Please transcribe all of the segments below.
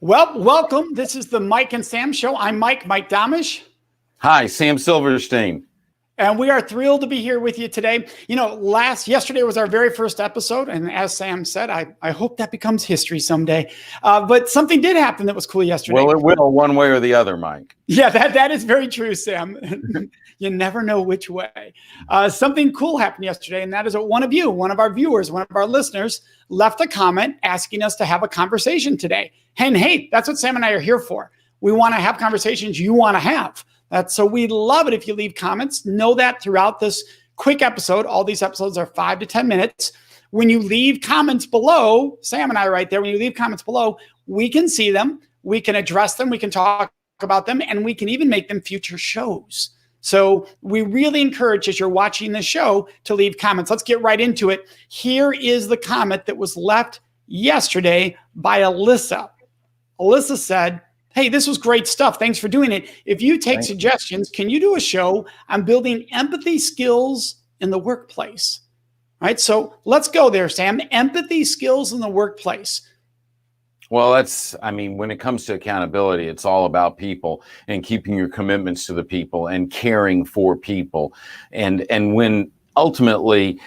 Well, welcome. This is the Mike and Sam Show. I'm Mike Domitrz. Hi, Sam Silverstein. And we are thrilled to be here with you today. You know, yesterday was our very first episode. And as Sam said, I hope that becomes history someday. But something did happen that was cool yesterday. Well, it will one way or the other, Mike. Yeah, that is very true, Sam. You never know which way. Something cool happened yesterday, and that is that one of our viewers, one of our listeners, left a comment asking us to have a conversation today. And hey, that's what Sam and I are here for. We want to have conversations you want to have. So we love it if you leave comments. Know that throughout this quick episode, all these episodes are 5 to 10 minutes. When you leave comments below, Sam and I right there, when you leave comments below, we can see them, we can address them, we can talk about them, and we can even make them future shows. So we really encourage, as you're watching the show, to leave comments. Let's get right into it. Here is the comment that was left yesterday by Alyssa. Alyssa said, "Hey, this was great stuff. Thanks for doing it. If you take suggestions, can you do a show on building empathy skills in the workplace?" Right. So let's go there, Sam. Empathy skills in the workplace. Well, when it comes to accountability, it's all about people and keeping your commitments to the people and caring for people. And when ultimately,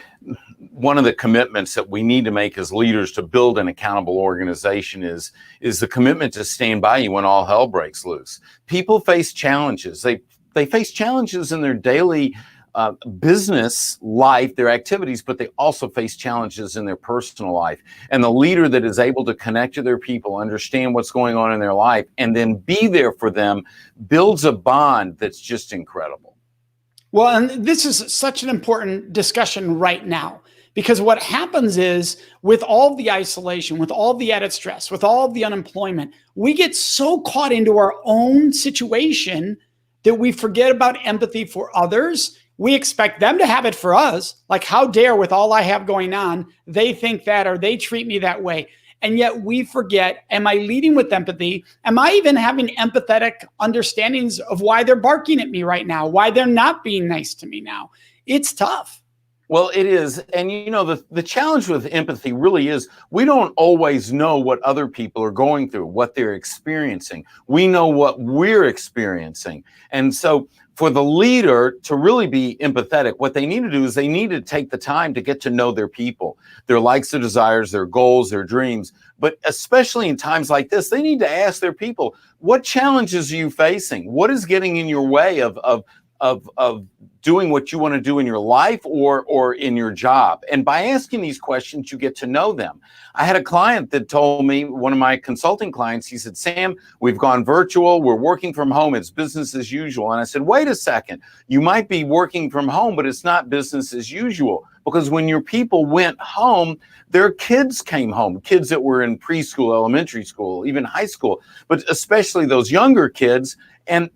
one of the commitments that we need to make as leaders to build an accountable organization is the commitment to stand by you when all hell breaks loose. People face challenges. They face challenges in their daily business life, their activities, but they also face challenges in their personal life. And the leader that is able to connect to their people, understand what's going on in their life, and then be there for them builds a bond that's just incredible. Well, and this is such an important discussion right now, because what happens is with all the isolation, with all the added stress, with all the unemployment, we get so caught into our own situation that we forget about empathy for others. We expect them to have it for us. Like, how dare, with all I have going on, they think that or they treat me that way. And yet we forget, am I leading with empathy? Am I even having empathetic understandings of why they're barking at me right now? Why they're not being nice to me now? It's tough. Well, it is. And, the challenge with empathy really is we don't always know what other people are going through, what they're experiencing. We know what we're experiencing. And so for the leader to really be empathetic, what they need to do is they need to take the time to get to know their people, their likes, their desires, their goals, their dreams. But especially in times like this, they need to ask their people, what challenges are you facing? What is getting in your way of doing what you want to do in your life or in your job? And by asking these questions, you get to know them. I had a client that told me, one of my consulting clients, he said, "Sam, we've gone virtual. We're working from home. It's business as usual." And I said, "Wait a second. You might be working from home, but it's not business as usual. Because when your people went home, their kids came home, kids that were in preschool, elementary school, even high school, but especially those younger kids. And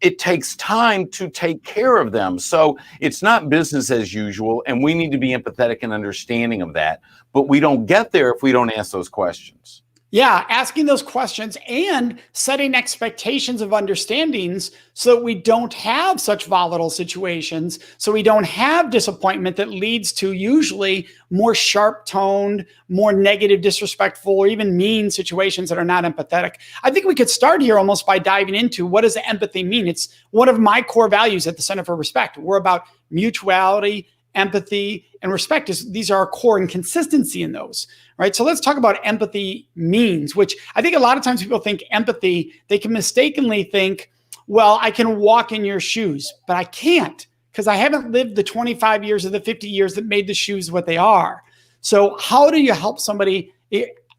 it takes time to take care of them. So it's not business as usual, and we need to be empathetic and understanding of that. But we don't get there if we don't ask those questions." Yeah, asking those questions and setting expectations of understandings so that we don't have such volatile situations, so we don't have disappointment that leads to usually more sharp-toned, more negative, disrespectful, or even mean situations that are not empathetic. I think we could start here almost by diving into, what does empathy mean? It's one of my core values at the Center for Respect. We're about mutuality, empathy, and respect. These are our core, and consistency in those, right? So let's talk about empathy means, which I think a lot of times people think empathy, they can mistakenly think, well, I can walk in your shoes, but I can't, because I haven't lived the 25 years or the 50 years that made the shoes what they are. So how do you help somebody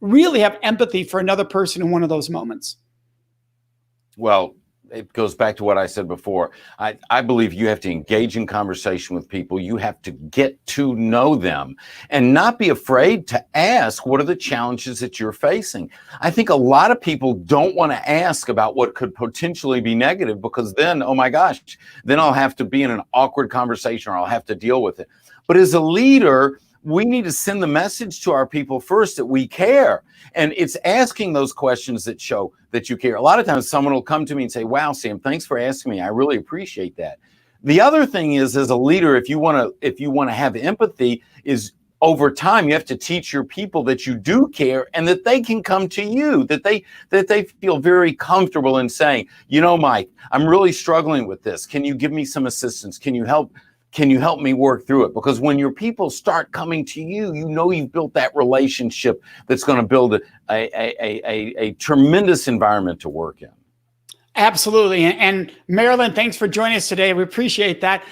really have empathy for another person in one of those moments? Well, it goes back to what I said before. I believe you have to engage in conversation with people. You have to get to know them and not be afraid to ask, what are the challenges that you're facing? I think a lot of people don't want to ask about what could potentially be negative, because then, oh my gosh, then I'll have to be in an awkward conversation or I'll have to deal with it. But as a leader, we need to send the message to our people first that we care. And it's asking those questions that show that you care. A lot of times someone will come to me and say, "Wow, Sam, thanks for asking me. I really appreciate that." The other thing is, as a leader, if you want to have empathy, is over time, you have to teach your people that you do care and that they can come to you, that they feel very comfortable in saying, you know, Mike, I'm really struggling with this. Can you give me some assistance? Can you help me work through it? Because when your people start coming to you, you know you've built that relationship that's going to build a tremendous environment to work in. Absolutely. And Marilyn, thanks for joining us today. We appreciate that.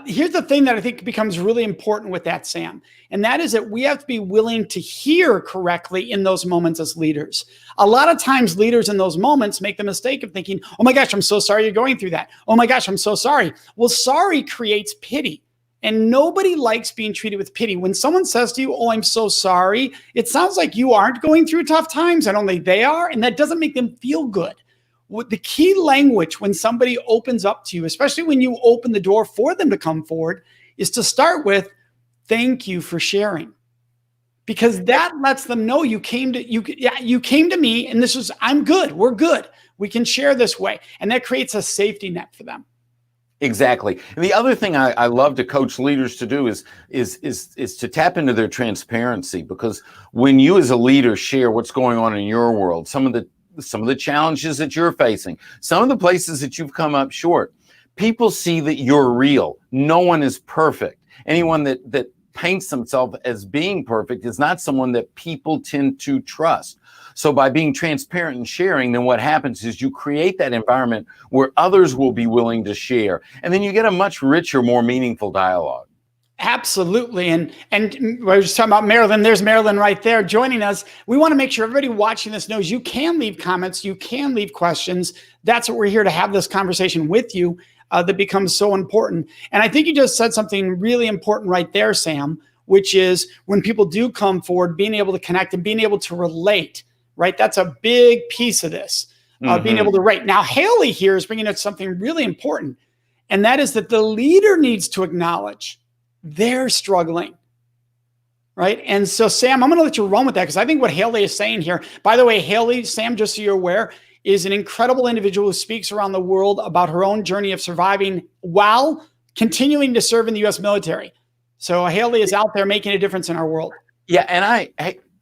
Here's the thing that I think becomes really important with that, Sam, and that is that we have to be willing to hear correctly in those moments as leaders. A lot of times leaders in those moments make the mistake of thinking, oh my gosh, I'm so sorry you're going through that. Oh my gosh, I'm so sorry. Well, sorry creates pity. And nobody likes being treated with pity. When someone says to you, oh, I'm so sorry, it sounds like you aren't going through tough times and only they are. And that doesn't make them feel good. The key language when somebody opens up to you, especially when you open the door for them to come forward, is to start with, thank you for sharing. Because that lets them know you came to me and this was, I'm good. We're good. We can share this way. And that creates a safety net for them. Exactly. And the other thing I love to coach leaders to do is to tap into their transparency, because when you as a leader share what's going on in your world, some of the challenges that you're facing, some of the places that you've come up short, people see that you're real. No one is perfect. Anyone that paints themselves as being perfect is not someone that people tend to trust. So by being transparent and sharing, then what happens is you create that environment where others will be willing to share. And then you get a much richer, more meaningful dialogue. Absolutely. And we're just talking about Marilyn. There's Marilyn right there joining us. We want to make sure everybody watching this knows you can leave comments. You can leave questions. That's what we're here to have this conversation with you that becomes so important. And I think you just said something really important right there, Sam, which is when people do come forward, being able to connect and being able to relate, right? That's a big piece of this, being able to relate. Now, Haley here is bringing up something really important, and that is that the leader needs to acknowledge they're struggling, right? And so, Sam, I'm going to let you run with that because I think what Haley is saying here, by the way, Haley, Sam, just so you're aware, is an incredible individual who speaks around the world about her own journey of surviving while continuing to serve in the U.S. military. So Haley is out there making a difference in our world. Yeah, and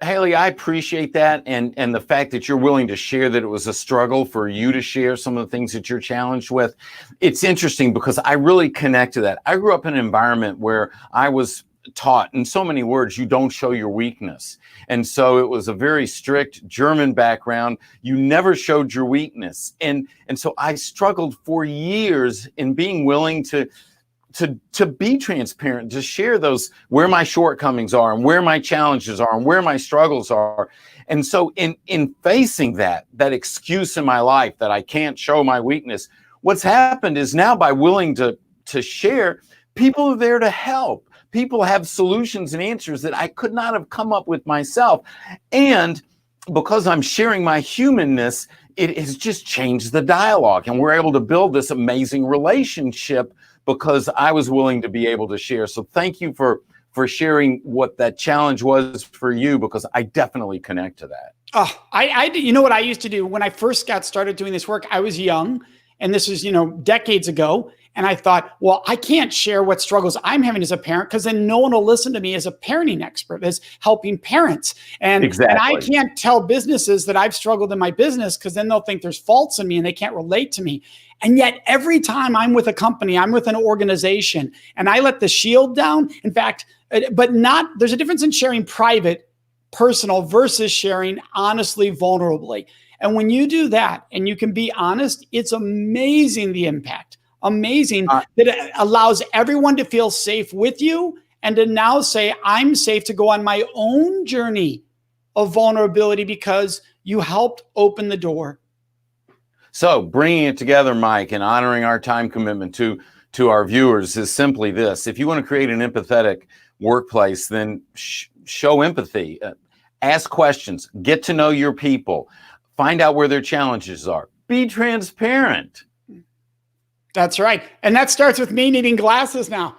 Haley, I appreciate that, and the fact that you're willing to share that it was a struggle for you to share some of the things that you're challenged with. It's interesting because I really connect to that. I grew up in an environment where I was taught in so many words, you don't show your weakness. And so it was a very strict German background. You never showed your weakness. And so I struggled for years in being willing to be transparent, to share those, where my shortcomings are and where my challenges are and where my struggles are. And so in facing that excuse in my life that I can't show my weakness, what's happened is now by willing to share, people are there to help. People have solutions and answers that I could not have come up with myself. And because I'm sharing my humanness, it has just changed the dialogue. And we're able to build this amazing relationship because I was willing to be able to share. So thank you for sharing what that challenge was for you, because I definitely connect to that. Oh, you know what I used to do when I first got started doing this work? I was young, and this was, decades ago. And I thought, well, I can't share what struggles I'm having as a parent because then no one will listen to me as a parenting expert, as helping parents. And I can't tell businesses that I've struggled in my business because then they'll think there's faults in me and they can't relate to me. And yet every time I'm with a company, I'm with an organization, and I let the shield down. In fact, there's a difference in sharing private, personal versus sharing honestly, vulnerably. And when you do that and you can be honest, it's amazing the impact. Amazing that it allows everyone to feel safe with you and to now say, I'm safe to go on my own journey of vulnerability because you helped open the door. So bringing it together, Mike, and honoring our time commitment to our viewers is simply this. If you want to create an empathetic workplace, then show empathy, ask questions, get to know your people, find out where their challenges are, be transparent. That's right. And that starts with me needing glasses now.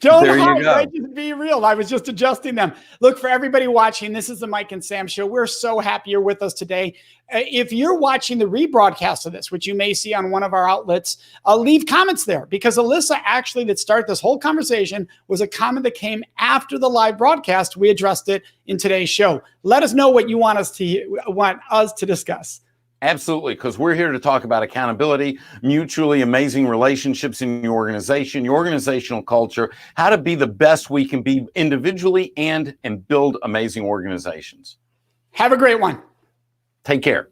Don't There you hide, go. right? Just be real. I was just adjusting them. Look, for everybody watching, this is the Mike and Sam Show. We're so happy you're with us today. If you're watching the rebroadcast of this, which you may see on one of our outlets, leave comments there, because Alyssa actually, that started this whole conversation, was a comment that came after the live broadcast. We addressed it in today's show. Let us know what you want us to discuss. Absolutely, because we're here to talk about accountability, mutually amazing relationships in your organization, your organizational culture, how to be the best we can be individually and build amazing organizations. Have a great one. Take care.